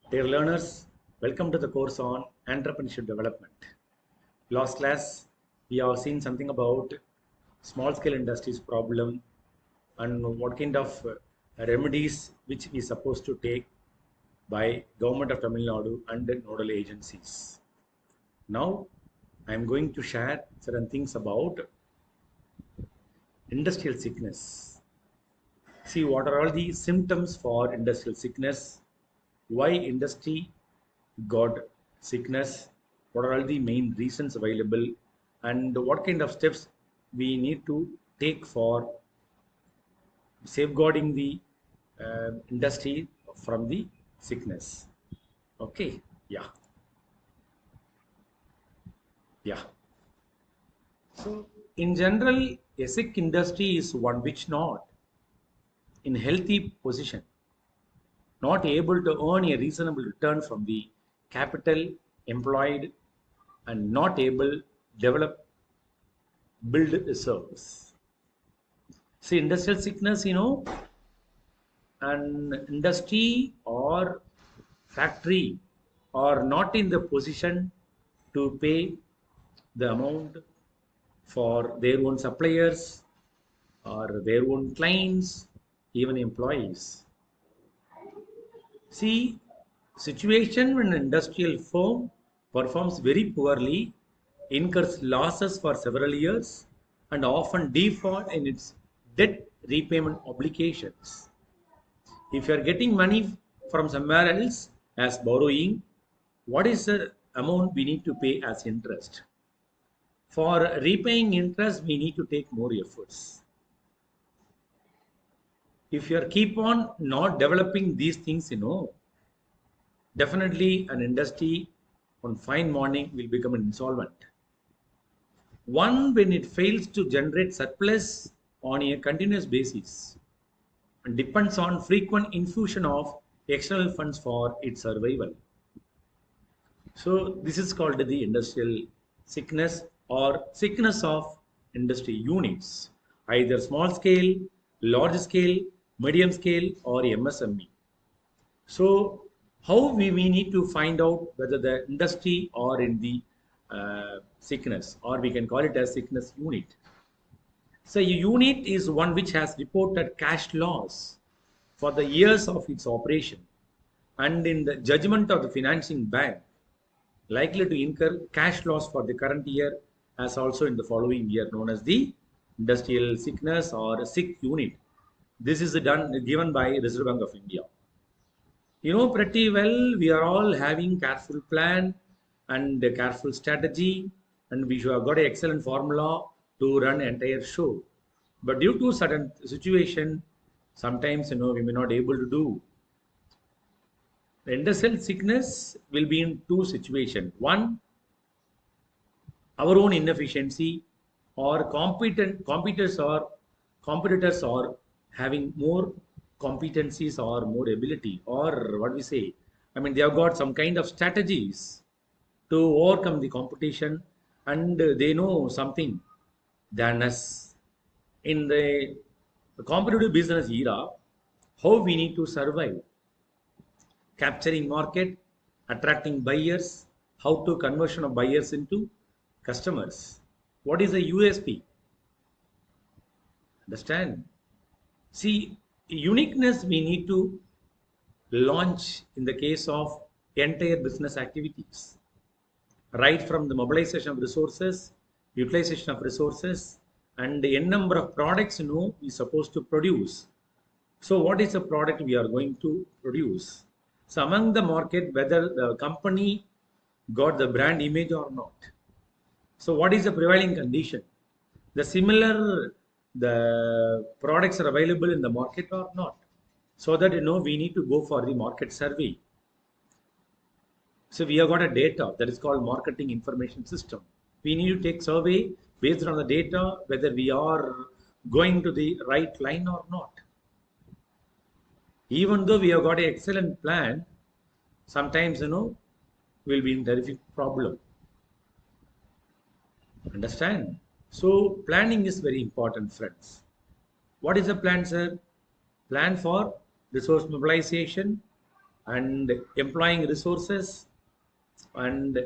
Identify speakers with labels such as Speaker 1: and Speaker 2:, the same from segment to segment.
Speaker 1: Dear learners, welcome to the course on entrepreneurship development. Last class, we have seen something about small scale industries problem and what kind of remedies which we supposed to take by government of Tamil Nadu and the nodal agencies. Now, I am going to share certain things about industrial sickness. See what are all the symptoms for industrial sickness, why industry got sickness, what are all the main reasons available, and what kind of steps we need to take for safeguarding the industry from the sickness. Okay, yeah, yeah. So, in general, a sick industry is one which not in healthy position, not able to earn a reasonable return from the capital employed, and not able develop build reserves. See, industrial sickness, an industry or factory are not in the position to pay the amount for their own suppliers or their own clients, even employees. See, situation when an industrial firm performs very poorly, incurs losses for several years, and often default in its debt repayment obligations. If you are getting money from somewhere else as borrowing, what is the amount we need to pay as interest? For repaying interest, we need to take more efforts. If you are keep on not developing these things, definitely an industry on fine morning will become insolvent. One, when it fails to generate surplus on a continuous basis and depends on frequent infusion of external funds for its survival. So this is called the industrial sickness or sickness of industry units, either small scale, large scale, medium scale, or MSME. So how we need to find out whether the industry or in the sickness, or we can call it as sickness unit. So a unit is one which has reported cash loss for the years of its operation, and in the judgment of the financing bank likely to incur cash loss for the current year as also in the following year, known as the industrial sickness or sick unit. This is done given by Reserve Bank of India. You know pretty well we are all having careful plan and a careful strategy, and we should have got an excellent formula to run entire show. But due to certain situation, sometimes we may not able to do. The industrial sickness will be in two situations. One, our own inefficiency, or competent competitors are having more competencies or more ability, or what we say, I mean they have got some kind of strategies to overcome the competition, and they know something than us. In the competitive business era, how we need to survive, capturing market, attracting buyers, how to conversion of buyers into customers. What is the USP? Understand? See, uniqueness we need to launch in the case of entire business activities, right from the mobilization of resources, utilization of resources, and the n number of products we supposed to produce. So what is the product we are going to produce? So among the market, whether the company got the brand image or not. So what is the prevailing condition? The similar the products are available in the market or not. So that we need to go for the market survey. So we have got a data that is called marketing information system. We need to take survey based on the data whether we are going to the right line or not. Even though we have got an excellent plan, sometimes will be in terrific problem. Understand? So planning is very important, friends. What is the plan, sir? Plan for resource mobilization, and employing resources and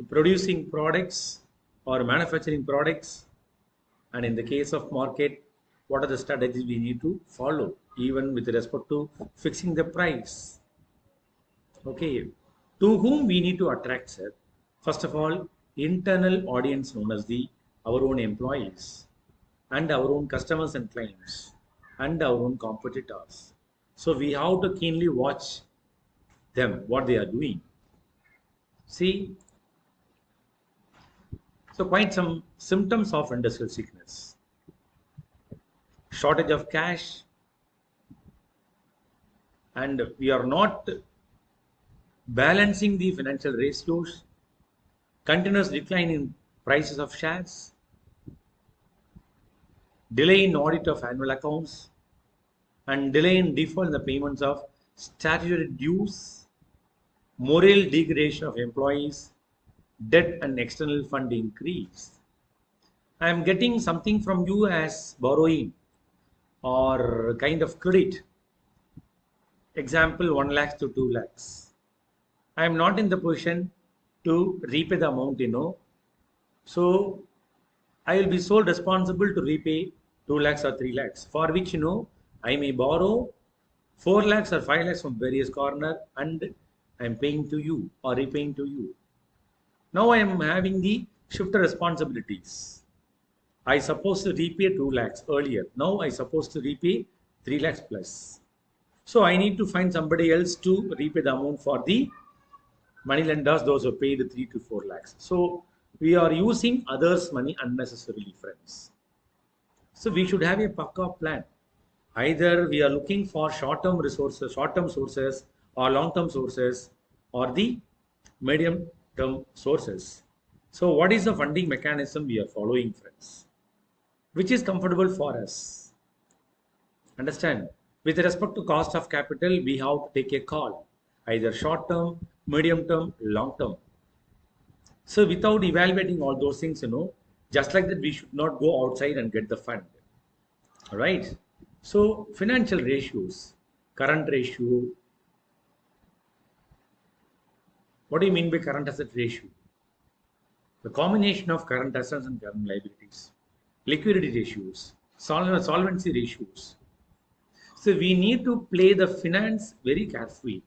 Speaker 1: producing products or manufacturing products. And in the case of market, what are the strategies we need to follow, even with respect to fixing the price? Okay, to whom we need to attract, sir? First of all, internal audience known as the our own employees and our own customers and clients and our own competitors. So we have to keenly watch them, what they are doing. See, so quite some symptoms of industrial sickness: shortage of cash, and we are not balancing the financial ratios, continuous decline in prices of shares, delay in audit of annual accounts, and delay in default in the payments of statutory dues, moral degradation of employees, debt and external fund increase. I am getting something from you as borrowing or kind of credit. Example, 1 lakhs to 2 lakhs. I am not in the position to repay the amount. So I will be sole responsible to repay 2 lakhs or 3 lakhs, for which I may borrow 4 lakhs or 5 lakhs from various corner, and I am paying to you or repaying to you. Now I am having the shifter responsibilities. I supposed to repay 2 lakhs earlier. Now I supposed to repay 3 lakhs plus. So I need to find somebody else to repay the amount for the money lenders, those who paid 3 to 4 lakhs. So we are using others' money unnecessarily, friends. So we should have a pakka plan. Either we are looking for short-term resources, short-term sources, or long-term sources, or the medium-term sources. So what is the funding mechanism we are following, friends? Which is comfortable for us? Understand? With respect to cost of capital, we have to take a call, either short-term, medium-term, long-term. So without evaluating all those things, just like that, we should not go outside and get the fund. All right. So financial ratios, current ratio. What do you mean by current asset ratio? The combination of current assets and current liabilities, liquidity ratios, solvency ratios. So we need to play the finance very carefully.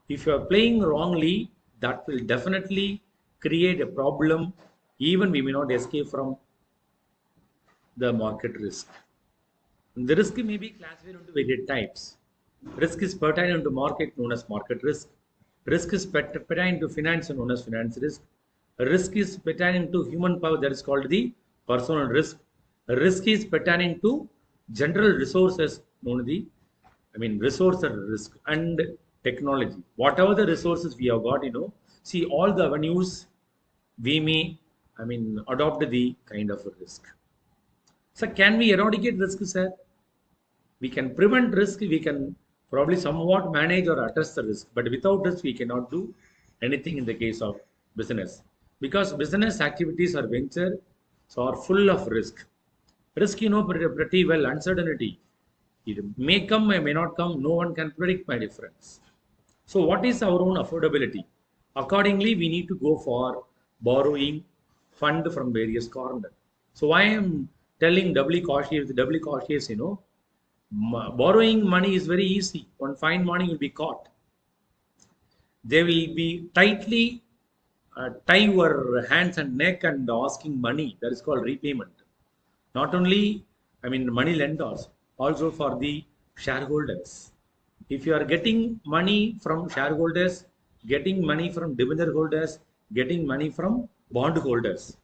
Speaker 1: If you are playing wrongly, that will definitely create a problem. Even we may not escape from the market risk. The risk may be classified into various types. Risk is pertaining to market, known as market risk. Risk is pertaining to finance, known as finance risk. Risk is pertaining to human power, that is called the personal risk. Risk is pertaining to general resources, known as resource risk, and technology. Whatever the resources we have got, see all the avenues we may, adopt the kind of a risk. So can we eradicate risk, sir? We can prevent risk, we can probably somewhat manage or address the risk, but without risk, we cannot do anything in the case of business. Because business activities or venture are full of risk. Risk, pretty well, uncertainty. It may come, may not come, no one can predict, my difference. So what is our own affordability? Accordingly, we need to go for borrowing fund from various corners. So why I am telling doubly cautious, borrowing money is very easy. One fine morning will be caught. They will be tightly tie your hands and neck and asking money. That is called repayment. Not only, money lenders, also for the shareholders. If you are getting money from shareholders, getting money from debenture holders, getting money from bond holders.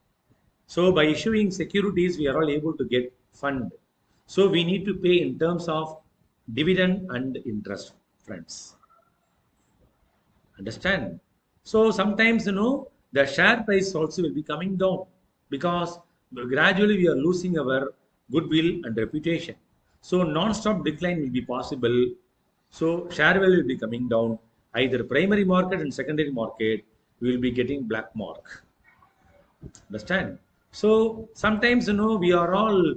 Speaker 1: So by issuing securities, we are all able to get fund. So we need to pay in terms of dividend and interest, friends. Understand? So sometimes, the share price also will be coming down because gradually we are losing our goodwill and reputation. So non-stop decline will be possible. So share value will be coming down. Either primary market and secondary market, we will be getting black mark. Understand? So sometimes, we are all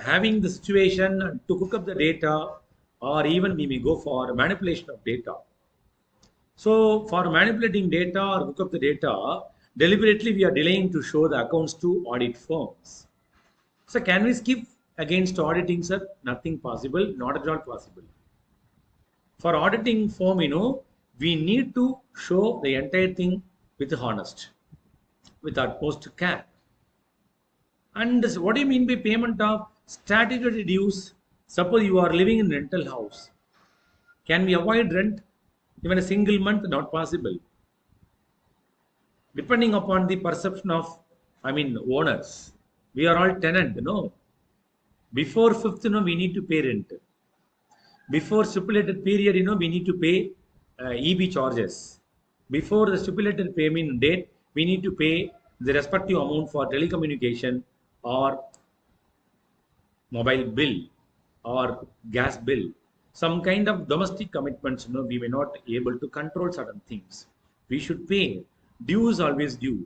Speaker 1: having the situation to hook up the data, or even we may go for manipulation of data. So for manipulating data or look up the data, deliberately we are delaying to show the accounts to audit firms. So can we skip against auditing, sir? Nothing possible, not at all possible. For auditing firm, we need to show the entire thing with honest, with utmost care. And what do you mean by payment of statutory dues? Suppose you are living in rental house. Can we avoid rent? Even a single month, not possible. Depending upon the perception of, owners. We are all tenant, Before fifth, we need to pay rent. Before stipulated period, we need to pay EB charges. Before the stipulated payment date, we need to pay the respective amount for telecommunication or mobile bill or gas bill. Some kind of domestic commitments, we may not be able to control certain things. We should pay. Due is always due.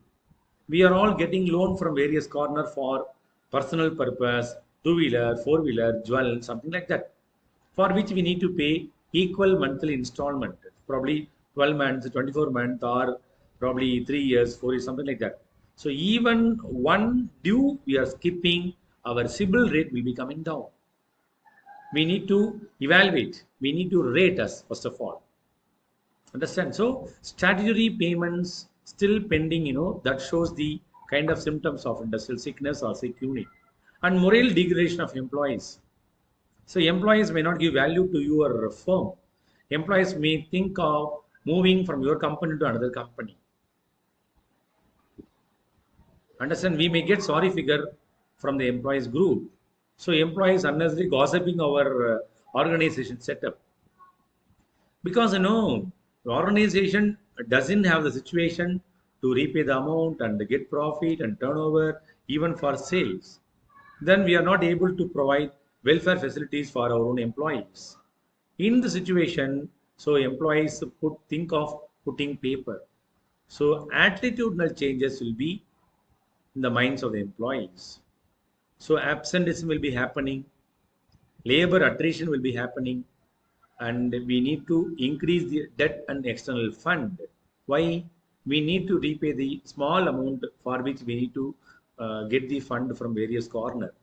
Speaker 1: We are all getting loan from various corner for personal purpose, two-wheeler, four-wheeler, jewel, something like that, for which we need to pay equal monthly installment, probably 12 months, 24 months, or probably 3 years, 4 years, something like that. So even one due we are skipping, our CIBIL rate will be coming down. We need to evaluate. We need to rate us first of all. Understand? So statutory payments still pending, that shows the kind of symptoms of industrial sickness or sick unit. And moral degradation of employees. So employees may not give value to your firm. Employees may think of moving from your company to another company. Understand? We may get sorry figure from the employees group. So employees unnecessarily gossiping our organization setup. Because the organization doesn't have the situation to repay the amount and get profit and turnover even for sales. Then we are not able to provide welfare facilities for our own employees. In the situation, so employees think of putting paper. So attitudinal changes will be in the minds of the employees. So absenteeism will be happening, labor attrition will be happening, and we need to increase the debt and external fund. Why? We need to repay the small amount for which we need to get the fund from various corner.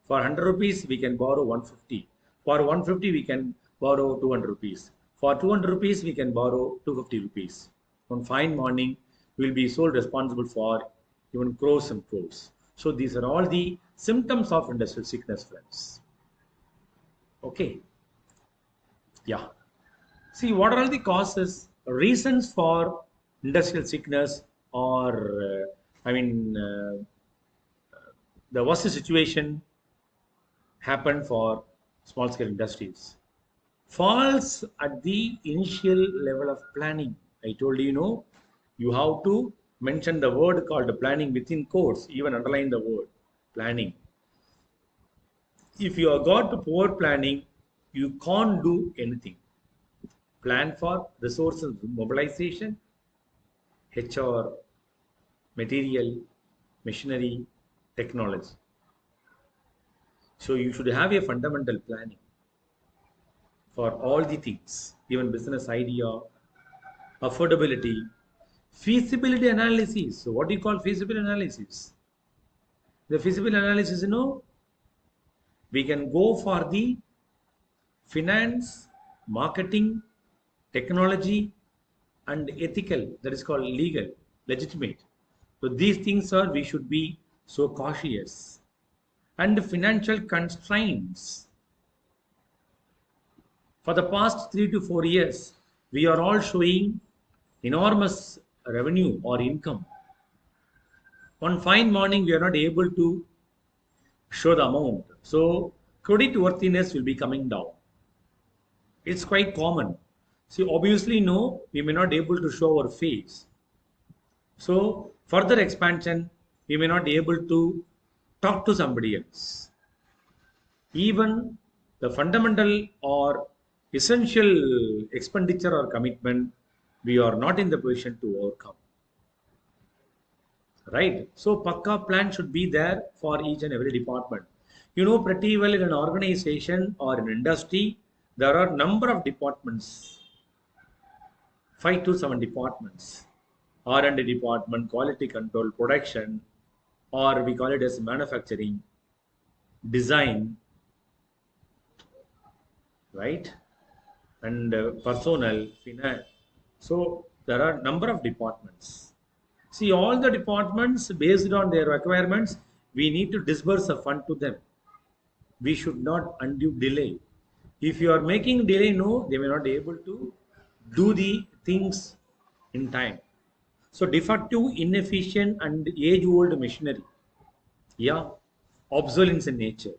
Speaker 1: For 100 rupees, we can borrow 150. For 150, we can borrow 200 rupees. For 200 rupees, we can borrow 250 rupees. On fine morning, we will be sole responsible for even crores and crores. So these are all the symptoms of industrial sickness, friends. Okay. Yeah. See, what are all the causes, reasons for industrial sickness, or the worst situation happened for small scale industries? Falls at the initial level of planning. I told you, you have to mention the word called planning within quotes, even underline the word planning. If you have got poor planning, you can't do anything. Plan for resources mobilization, HR, material, machinery, technology. So you should have a fundamental planning for all the things, even business idea, affordability, feasibility analysis. So what do you call feasibility analysis? The feasibility analysis, we can go for the finance, marketing, technology, and ethical, that is called legal, legitimate. So these things are, we should be so cautious. And financial constraints. For the past 3 to 4 years, we are all showing enormous revenue or income. One fine morning, we are not able to show the amount. So credit worthiness will be coming down. It's quite common. See, obviously, no, we may not be able to show our face. So further expansion, we may not be able to talk to somebody else. Even the fundamental or essential expenditure or commitment, we are not in the position to overcome. Right? So Pakka plan should be there for each and every department. Pretty well in an organization or an industry, there are number of departments. 5 to 7 departments. R&D department, quality control, production, or we call it as manufacturing, design, right? And personnel, finance. So there are number of departments. See, all the departments based on their requirements, we need to disburse a fund to them. We should not undue delay. If you are making delay, no, they may not be able to do the things in time. So defective, inefficient, and age-old machinery. Yeah, obsolescence in nature.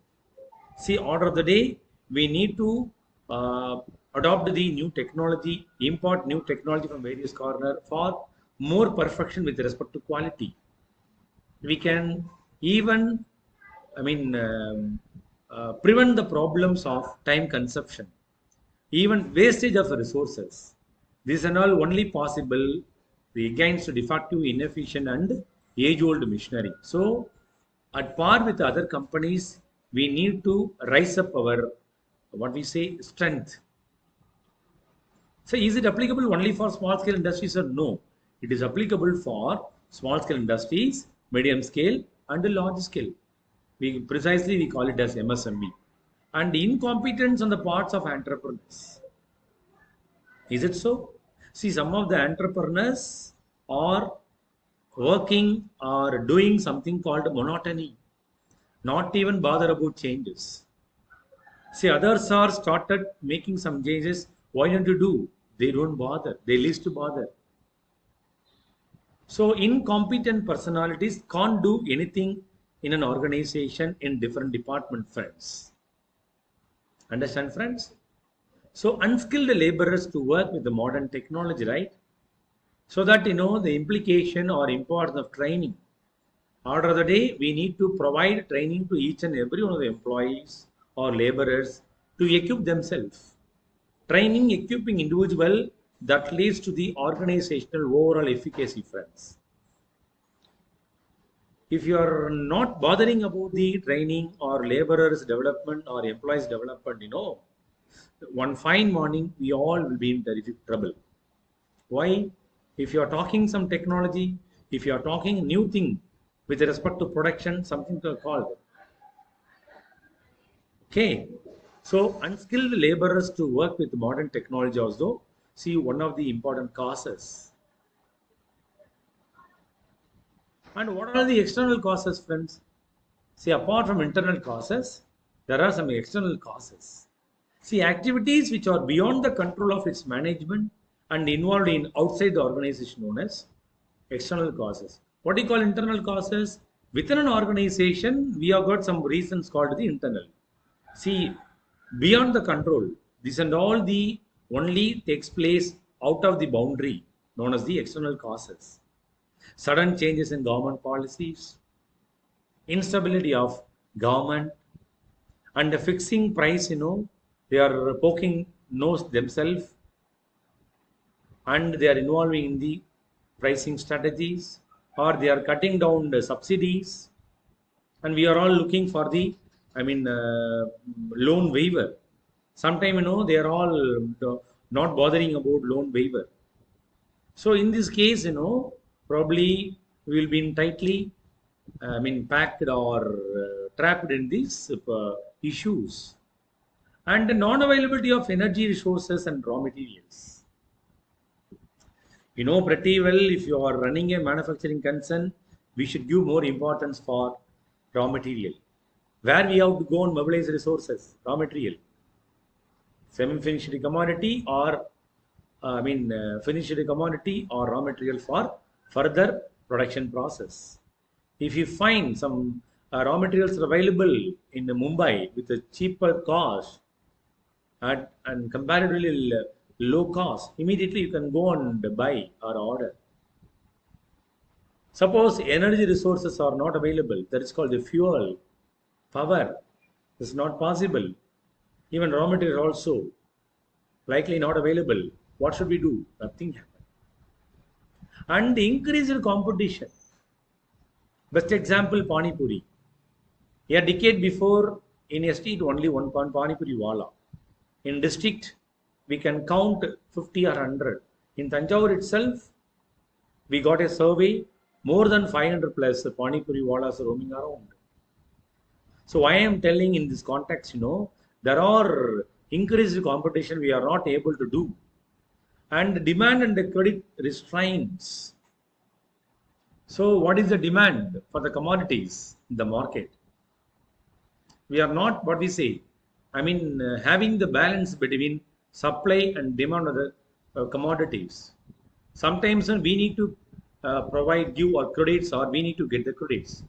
Speaker 1: See, order of the day, we need to uh, adopt the new technology, import new technology from various corner for more perfection with respect to quality. We can even, I mean, prevent the problems of time consumption, even wastage of resources. These are all only possible against defective, inefficient, and age-old machinery. So, at par with other companies, we need to rise up our what we say strength. So, is it applicable only for small scale industries or no? It is applicable for small scale industries, medium scale, and large scale. We call it as MSME. And incompetence on the parts of entrepreneurs. Is it so? See, some of the entrepreneurs are working or doing something called monotony, not even bother about changes. See, others are started making some changes. Why don't you do? They don't bother. They least to bother. So, incompetent personalities can't do anything in an organization in different department, friends. Understand, friends? So, unskilled laborers to work with the modern technology, right? So that you know the implication or importance of training. Order of the day, we need to provide training to each and every one of the employees or laborers to equip themselves. Training, equipping individual that leads to the organizational overall efficacy, friends. If you are not bothering about the training or laborers development or employees development, you know, one fine morning we all will be in terrific trouble. Why? If you are talking some technology, if you are talking new thing with respect to production, something to call. Okay. So unskilled laborers to work with modern technology also, see one of the important causes. And what are the external causes, friends? See, apart from internal causes, there are some external causes. See, activities which are beyond the control of its management and involved in outside the organization known as external causes. What do you call internal causes? Within an organization, we have got some reasons called the internal. See, beyond the control, this and all the only takes place out of the boundary known as the external causes. Sudden changes in government policies, instability of government, and the fixing price, you know, they are poking nose themselves and they are involving in the pricing strategies or they are cutting down the subsidies and we are all looking for the loan waiver. Sometime you know they are all not bothering about loan waiver. So in this case, you know, probably we will be in tightly packed or trapped in these issues. And the non-availability of energy resources and raw materials. You know pretty well, if you are running a manufacturing concern, we should give more importance for raw material. Where we have to go and mobilize resources, raw material, semi-finished commodity or finished commodity or raw material for further production process. If you find some raw materials available in Mumbai with a cheaper cost and comparatively low cost, immediately you can go and buy or order. Suppose energy resources are not available, that is called the fuel, power is not possible. Even raw material also likely not available. What should we do? Nothing happen. And the increased competition. Best example, Pani Puri. A decade before, in a street only one Pani Puri wala. In district, we can count 50 or 100. In Tanjore itself, we got a survey, more than 500 plus Pani Puri Walas roaming around. So why I am telling in this context, there are increased competition we are not able to do. And demand and the credit restraints. So what is the demand for the commodities in the market? We are not what we say. I mean, having the balance between supply and demand of the commodities. Sometimes we need to give our credits or we need to get the credits.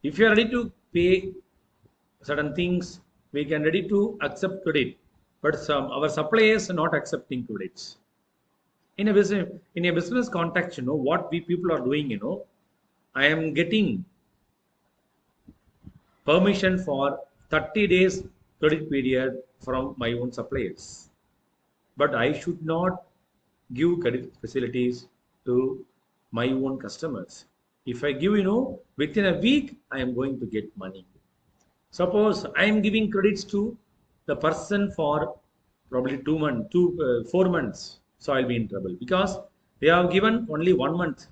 Speaker 1: If you are ready to pay certain things, we can ready to accept credit, but our suppliers are not accepting credits. In a business context, what we people are doing, I am getting permission for 30 days credit period from my own suppliers, but I should not give credit facilities to my own customers. If I give, within a week, I am going to get money. Suppose I am giving credits to the person for probably 2 months, 4 months, so I'll be in trouble because they have given only 1 month,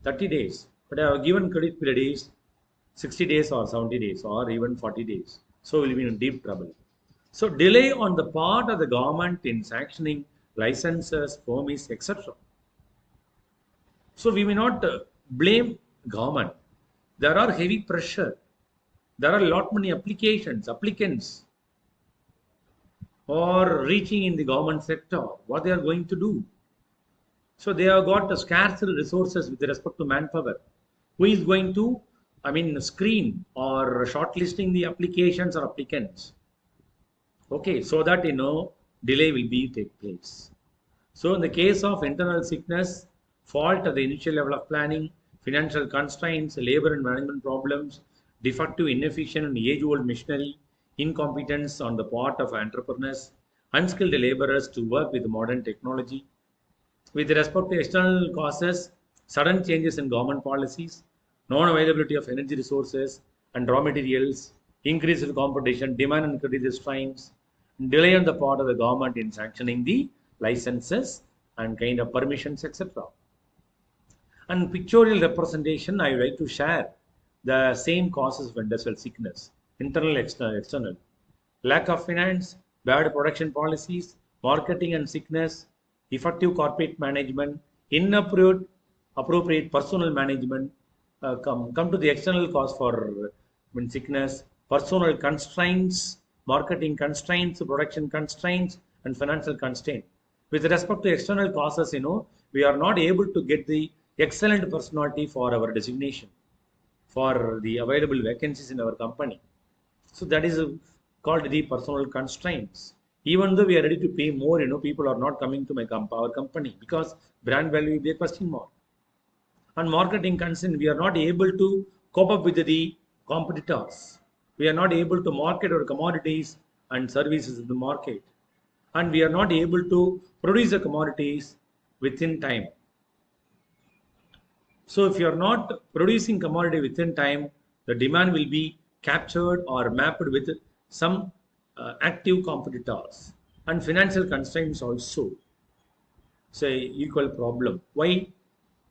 Speaker 1: 30 days, but I have given credit period is 60 days or 70 days or even 40 days. So we'll be in deep trouble. So delay on the part of the government in sanctioning licenses, permits, etc. So we may not blame government. There are heavy pressure. There are a lot many applicants or reaching in the government sector. What they are going to do? So they have got scarce resources with respect to manpower. Who is going to, screen or shortlisting the applications or applicants? Okay, so that delay will be take place. So in the case of internal sickness, fault at the initial level of planning, financial constraints, labor and management problems, defective, inefficient and age-old machinery, incompetence on the part of entrepreneurs, unskilled laborers to work with modern technology. With respect to external causes, sudden changes in government policies, non-availability of energy resources and raw materials, increased competition, demand and credit restraints, delay on the part of the government in sanctioning the licenses and kind of permissions, etc. And pictorial representation, I would like to share the same causes of industrial sickness, internal, external. Lack of finance, bad production policies, marketing and sickness, effective corporate management, appropriate personal management, come to the external cause for sickness, personal constraints, marketing constraints, production constraints, and financial constraint. With respect to external causes, we are not able to get the excellent personality for our designation, for the available vacancies in our company. So that is called the personal constraints. Even though we are ready to pay more, people are not coming to our company because brand value will be a question mark. And marketing constraint, we are not able to cope up with the competitors. We are not able to market our commodities and services in the market. And we are not able to produce the commodities within time. So if you are not producing commodity within time, the demand will be captured or mapped with some active competitors. And financial constraints also say equal problem. Why?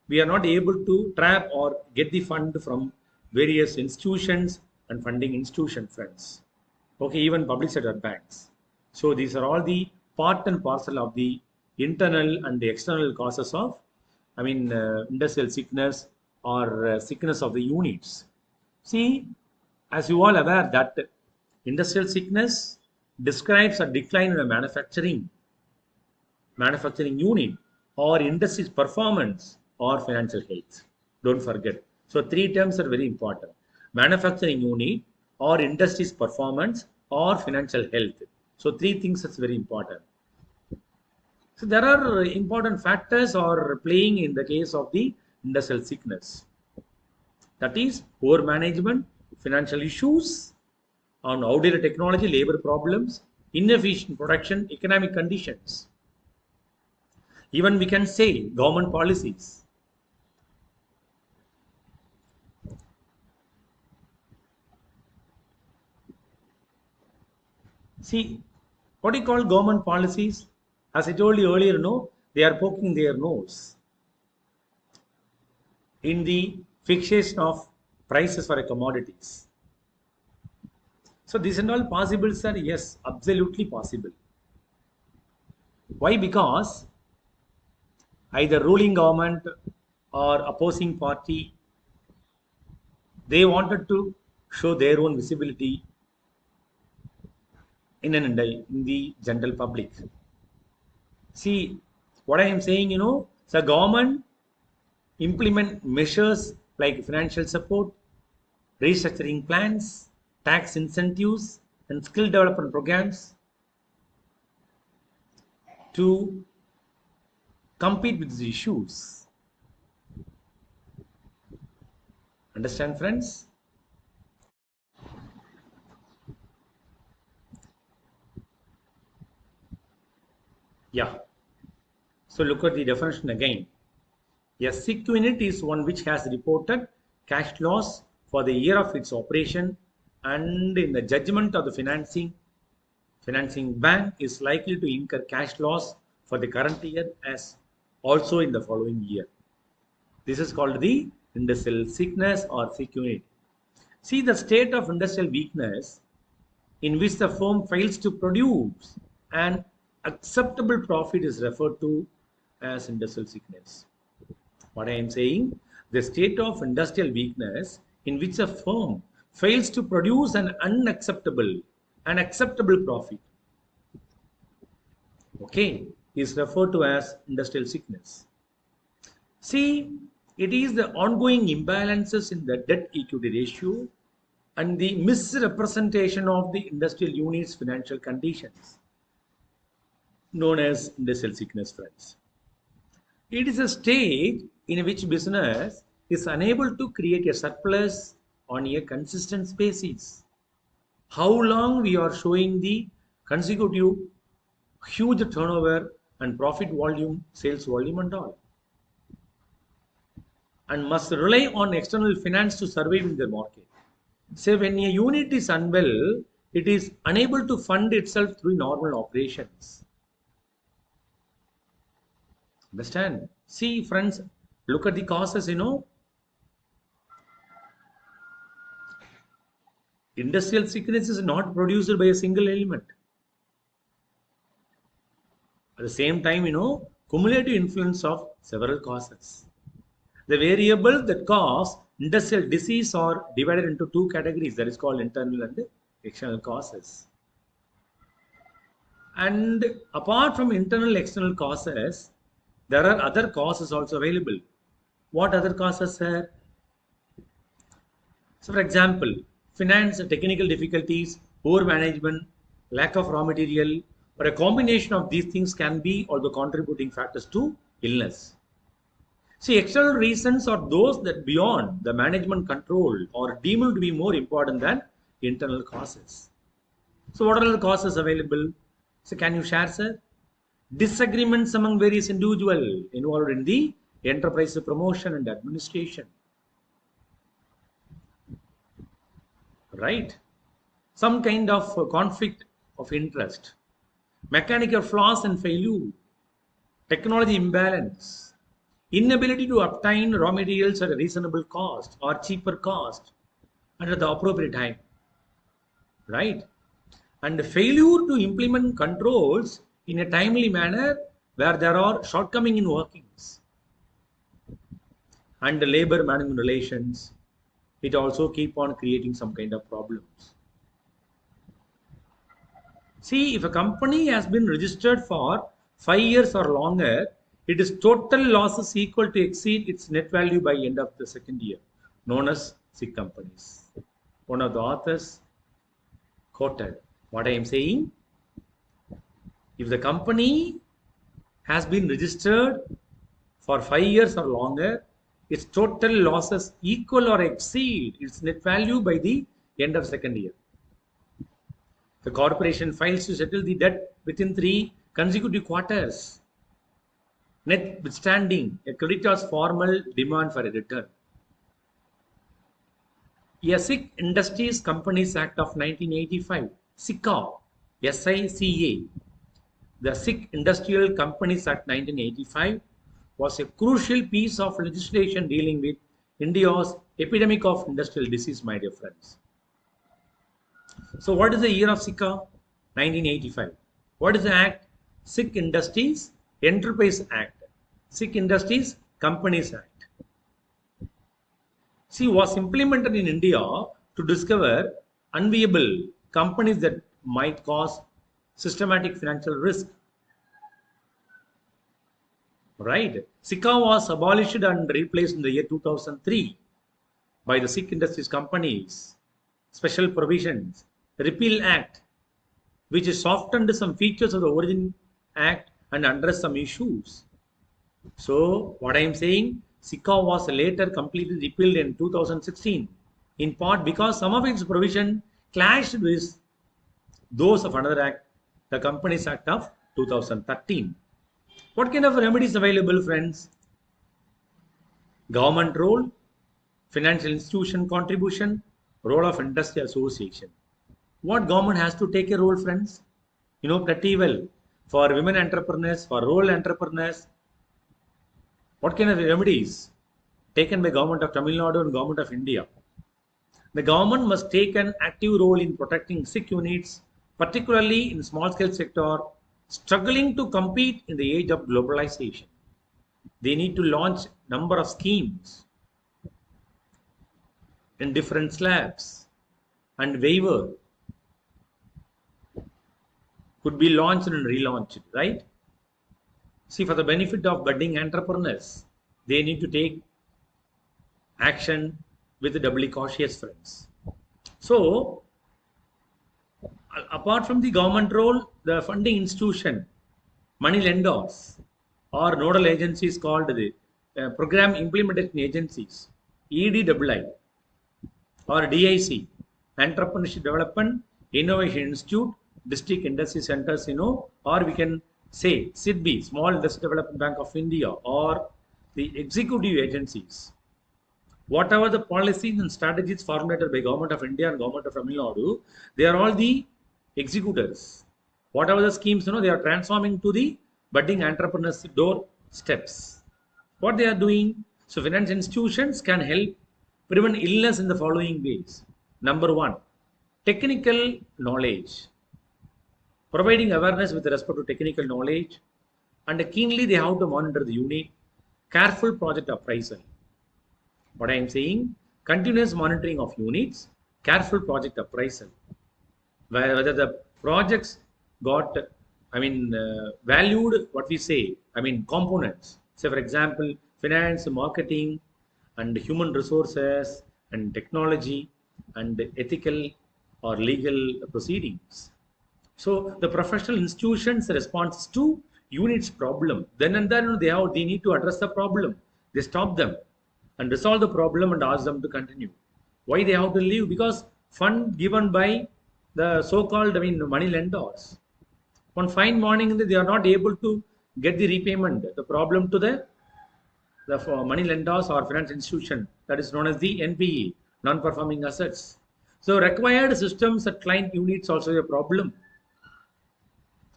Speaker 1: We are not able to trap or get the fund from various institutions and funding institution funds. Okay, even public sector banks. So these are all the part and parcel of the internal and the external causes of, industrial sickness or sickness of the units. See, as you all aware that industrial sickness describes a decline in the manufacturing unit or industry's performance or financial health. Don't forget. So three terms are very important. Manufacturing unit or industry's performance or financial health. So three things is very important. So there are important factors are playing in the case of the industrial sickness. That is poor management, financial issues, on outdated technology, labor problems, inefficient production, economic conditions. Even we can say government policies. See, what do you call government policies? As I told you earlier, they are poking their nose in the fixation of prices for commodities. So these and all possible, sir? Yes, absolutely possible. Why? Because either ruling government or opposing party, they wanted to show their own visibility in the general public. See, what I am saying, the government implement measures like financial support, restructuring plans, tax incentives, and skill development programs to compete with these issues. Understand, friends? Yeah. So look at the definition again. A sick unit is one which has reported cash loss for the year of its operation, and in the judgment of the financing bank is likely to incur cash loss for the current year as also in the following year. This is called the industrial sickness or sick unit. See, the state of industrial weakness in which the firm fails to produce an acceptable profit is referred to as industrial sickness. What I am saying, the state of industrial weakness in which a firm fails to produce an acceptable profit, okay, is referred to as industrial sickness. See, it is the ongoing imbalances in the debt equity ratio and the misrepresentation of the industrial unit's financial conditions known as industrial sickness, friends. It is a stage in which business is unable to create a surplus on a consistent basis. How long we are showing the consecutive huge turnover and profit volume, sales volume and all, and must rely on external finance to survive in the market. Say when a unit is unwell, it is unable to fund itself through normal operations. Understand? See, friends, look at the causes, Industrial sickness is not produced by a single element. At the same time, cumulative influence of several causes. The variables that cause industrial disease are divided into two categories, that is called internal and external causes. And apart from internal external causes, there are other causes also available. What other causes are? So, for example, finance and technical difficulties, poor management, lack of raw material, or a combination of these things can be all the contributing factors to illness. See, external reasons are those that beyond the management control are deemed to be more important than internal causes. So, what are the causes available? So, can you share, sir? Disagreements among various individuals involved in the enterprise promotion and administration. Right? Some kind of conflict of interest, mechanical flaws and failure, technology imbalance, inability to obtain raw materials at a reasonable cost or cheaper cost and at the appropriate time, right? And failure to implement controls in a timely manner where there are shortcomings in workings, and the labor management relations, it also keep on creating some kind of problems. See, if a company has been registered for 5 years or longer, it is total losses equal to exceed its net value by end of the second year, known as sick companies. One of the authors quoted what I am saying. If the company has been registered for 5 years or longer, its total losses equal or exceed its net value by the end of second year. The corporation fails to settle the debt within 3 consecutive quarters, notwithstanding a creditor's formal demand for a return. A Sikh Industries Companies Act of 1985, SICA, SICA, The Sikh Industrial Companies Act 1985 was a crucial piece of legislation dealing with India's epidemic of industrial disease, my dear friends. So, what is the year of Sikha? 1985. What is the act? Sikh Industries Enterprise Act. Sikh Industries Companies Act. See, was implemented in India to discover unviable companies that might cause systematic financial risk. Right? Sikha was abolished and replaced in the year 2003 by the Sikh Industries Companies Special Provisions Repeal Act, which softened some features of the Origin Act and addressed some issues. So, what I am saying, Sikha was later completely repealed in 2016, in part because some of its provision clashed with those of another act, the Companies Act of 2013. What kind of remedies available, friends? Government role, financial institution contribution, role of industry association. What government has to take a role, friends? You know pretty well. For women entrepreneurs, for rural entrepreneurs, what kind of remedies taken by government of Tamil Nadu and government of India? The government must take an active role in protecting Sikh units, particularly in small scale sector struggling to compete in the age of globalization. They need to launch number of schemes in different slabs, and waiver could be launched and relaunched, right? See, for the benefit of budding entrepreneurs, they need to take action with doubly cautious, friends. So, apart from the government role, the funding institution, money lenders, or nodal agencies called the program implementation agencies, EDII or DIC, Entrepreneurship Development Innovation Institute, District Industry Centers, or we can say SIDBI, Small Industry Development Bank of India, or the executive agencies. Whatever the policies and strategies formulated by Government of India and Government of Tamil Nadu, they are all the executors. Whatever the schemes, they are transforming to the budding entrepreneurs' door steps. What they are doing? So, finance institutions can help prevent illness in the following ways. Number one, technical knowledge. Providing awareness with respect to technical knowledge, and keenly they have to monitor the unit. Careful project appraisal. What I am saying, continuous monitoring of units, careful project appraisal. Whether the projects got, valued, what we say, components. Say, for example, finance, marketing, and human resources, and technology, and ethical or legal proceedings. So, the professional institutions response to units problem. Then and then they need to address the problem. They stop them and resolve the problem and ask them to continue. Why they have to leave? Because fund given by the so-called money lenders. One fine morning they are not able to get the repayment. The problem to the money lenders or finance institution, that is known as the NPE, non-performing assets. So required systems at client units also a problem.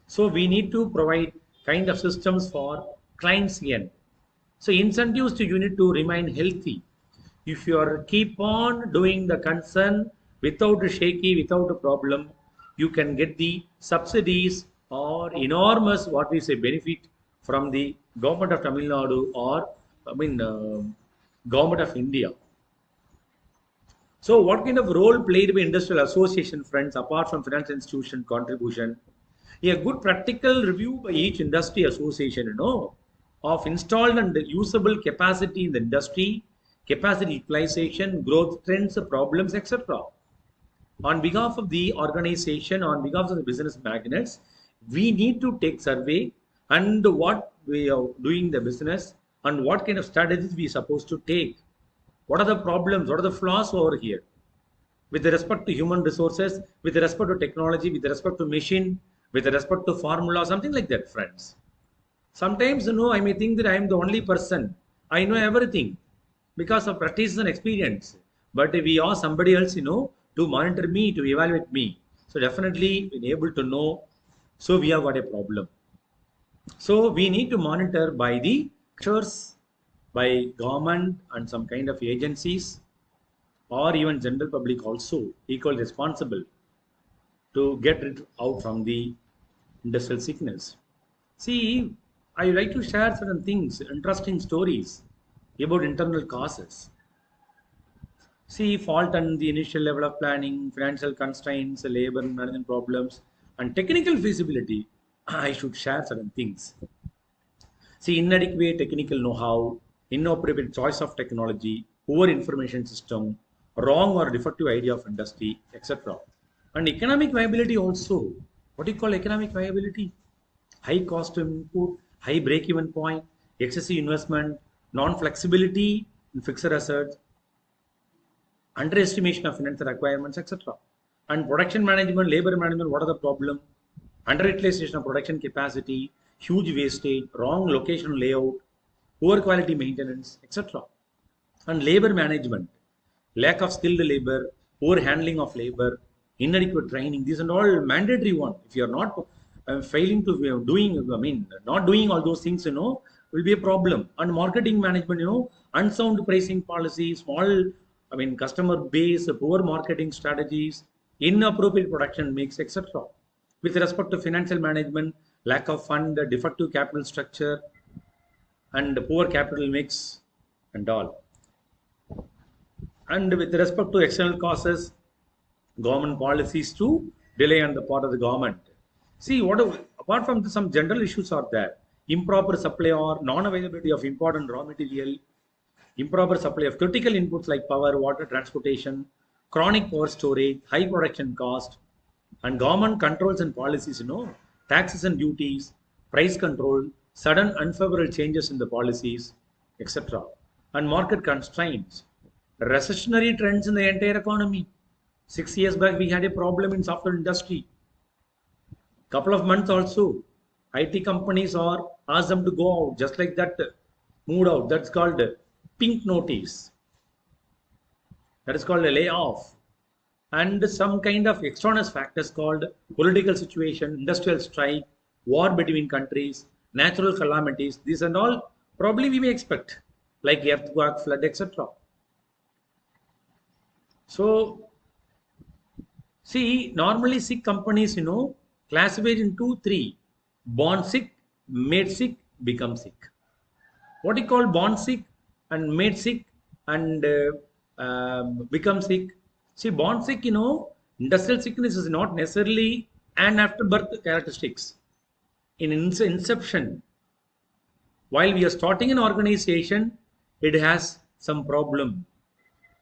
Speaker 1: So we need to provide kind of systems for clients end. So incentives to unit to remain healthy. If you are keep on doing the concern without a shaky, without a problem, you can get the subsidies or enormous what we say benefit from the government of Tamil Nadu or government of India. So what kind of role played by industrial association, friends, apart from financial institution contribution? A good practical review by each industry association, of installed and usable capacity in the industry, capacity utilization, growth trends, problems, etc. On behalf of the organization, on behalf of the business magnates, we need to take survey and what we are doing the business and what kind of strategies we are supposed to take. What are the problems? What are the flaws over here? With respect to human resources, with respect to technology, with respect to machine, with respect to formula, something like that, friends. Sometimes, I may think that I am the only person. I know everything because of practice and experience. But we ask somebody else, to monitor me, to evaluate me. So definitely, being able to know. So we have got a problem. So we need to monitor by the measures by government and some kind of agencies or even general public also equal responsible to get it out from the industrial sickness. See, I like to share certain things, interesting stories about internal causes. See, fault on the initial level of planning, financial constraints, labor management problems, and technical feasibility. I should share certain things. See, inadequate technical know-how, inappropriate choice of technology, poor information system, wrong or defective idea of industry, etc. And economic viability also. What do you call economic viability? High cost of input, high break-even point, excessive investment, non-flexibility in fixed assets, underestimation of financial requirements, etc. And production management, labor management, what are the problem? Underutilization of production capacity, huge wastage, wrong location layout, poor quality maintenance, etc. And labor management, lack of skilled labor, poor handling of labor, inadequate training. These are all mandatory one. If you are not failing to doing, I mean, not doing all those things, will be a problem. And marketing management, unsound pricing policy, small, I mean, customer base, poor marketing strategies, inappropriate production mix, etc. With respect to financial management, lack of fund, defective capital structure, and poor capital mix, and all. And with respect to external causes, government policies to delay on the part of the government. See, apart from some general issues are there, improper supply or non-availability of important raw material, improper supply of critical inputs like power, water, transportation, chronic power storage, high production cost, and government controls and policies, taxes and duties, price control, sudden unfavorable changes in the policies, etc. And market constraints, recessionary trends in the entire economy. 6 years back, we had a problem in software industry. Couple of months also, IT companies are asked them to go out just like that, moved out. That's called pink notice. That is called a layoff. And some kind of extraneous factors called political situation, industrial strike, war between countries, natural calamities. These and all probably we may expect, like earthquake, flood, etc. So, see, normally sick companies, classified into three: born sick, made sick, become sick. What you call born sick and made sick and become sick? See, born sick, industrial sickness is not necessarily an after birth characteristics. In inception, while we are starting an organization, it has some problem.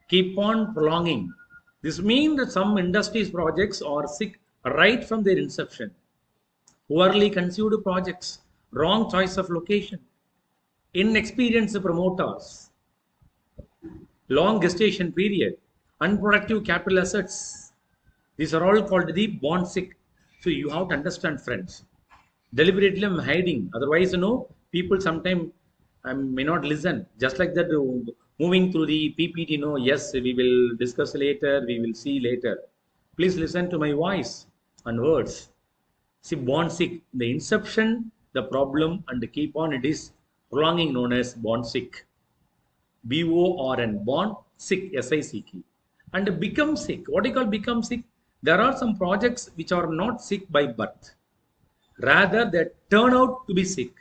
Speaker 1: Keep on prolonging. This means that some industries projects are sick right from their inception. Poorly conceived projects, wrong choice of location, inexperienced promoters, long gestation period, unproductive capital assets. These are all called the born sick. So you have to understand, friends. Deliberately I'm hiding. Otherwise, people sometimes may not listen. Just like that, moving through the PPT, yes, we will discuss later, we will see later. Please listen to my voice and words. See, born sick, the inception, the problem, and keep on, it is prolonging known as born sick. BORN, born sick, SICK. And become sick. What do you call become sick? There are some projects which are not sick by birth. Rather, they turn out to be sick.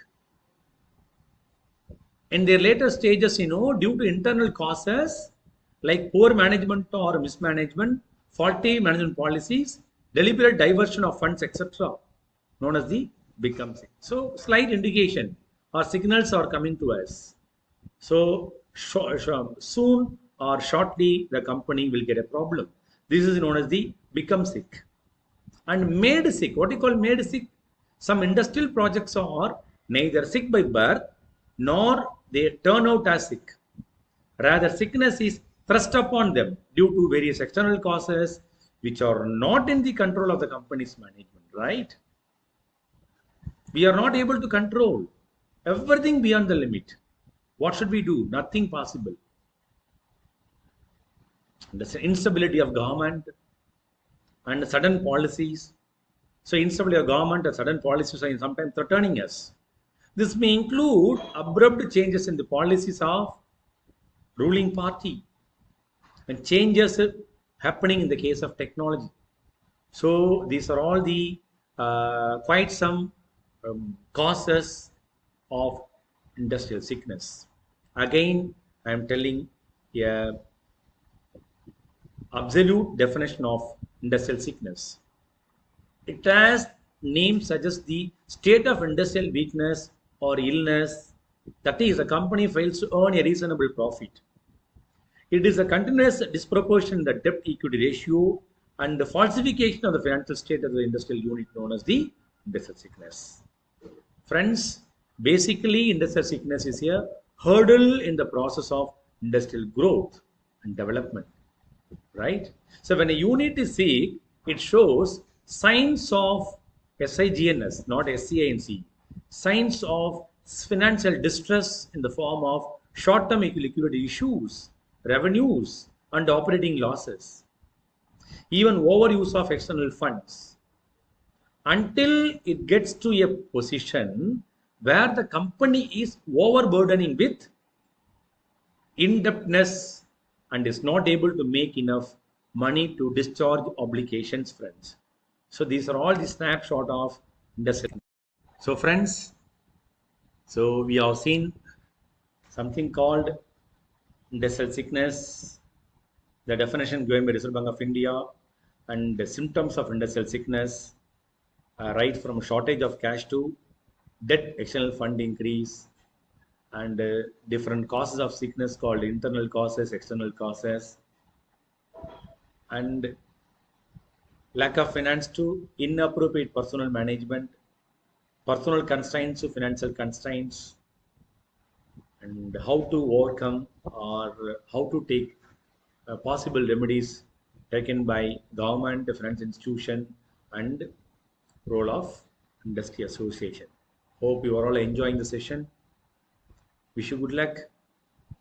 Speaker 1: In their later stages, due to internal causes like poor management or mismanagement, faulty management policies, deliberate diversion of funds, etc., known as the become sick. So, slight indication or signals are coming to us. So, soon or shortly, the company will get a problem. This is known as the become sick. And made sick. What do you call made sick? Some industrial projects are neither sick by birth nor they turn out as sick. Rather, sickness is thrust upon them due to various external causes which are not in the control of the company's management, right? We are not able to control everything beyond the limit. What should we do? Nothing possible. The instability of government and sudden policies. So instability of government and sudden policies are sometimes threatening us. This may include abrupt changes in the policies of ruling party and changes happening in the case of technology. So these are all the quite some causes of industrial sickness. Again, I am telling a absolute definition of industrial sickness. It has name suggests the state of industrial weakness or illness. That is, a company fails to earn a reasonable profit. It is a continuous disproportion in the debt equity ratio and the falsification of the financial state of the industrial unit known as the industrial sickness. Friends, basically, industrial sickness is a hurdle in the process of industrial growth and development, right? So, when a unit is sick, it shows signs of SIGNS, not SCINC, signs of financial distress in the form of short term liquidity issues, revenues, and operating losses, even overuse of external funds, until it gets to a position where the company is overburdening with indebtedness and is not able to make enough money to discharge obligations, friends. So these are all the snapshot of industrial. So friends, so we have seen something called industrial sickness, the definition given by Reserve Bank of India, and the symptoms of industrial sickness, right from shortage of cash to debt, external fund increase, and different causes of sickness called internal causes, external causes, and lack of finance to inappropriate personal management, personal constraints to financial constraints, and how to overcome or how to take possible remedies taken by government, the finance institution, and role of industry association. Hope you are all enjoying the session. Wish you good luck.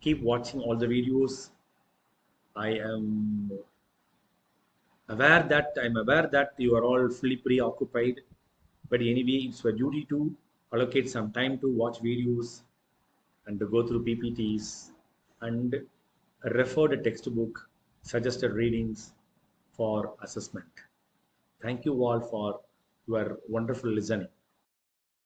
Speaker 1: Keep watching all the videos. I am aware that you are all fully preoccupied, but anyway, it's your duty to allocate some time to watch videos and to go through PPTs and refer the textbook, suggested readings for assessment. Thank you all for your wonderful listening.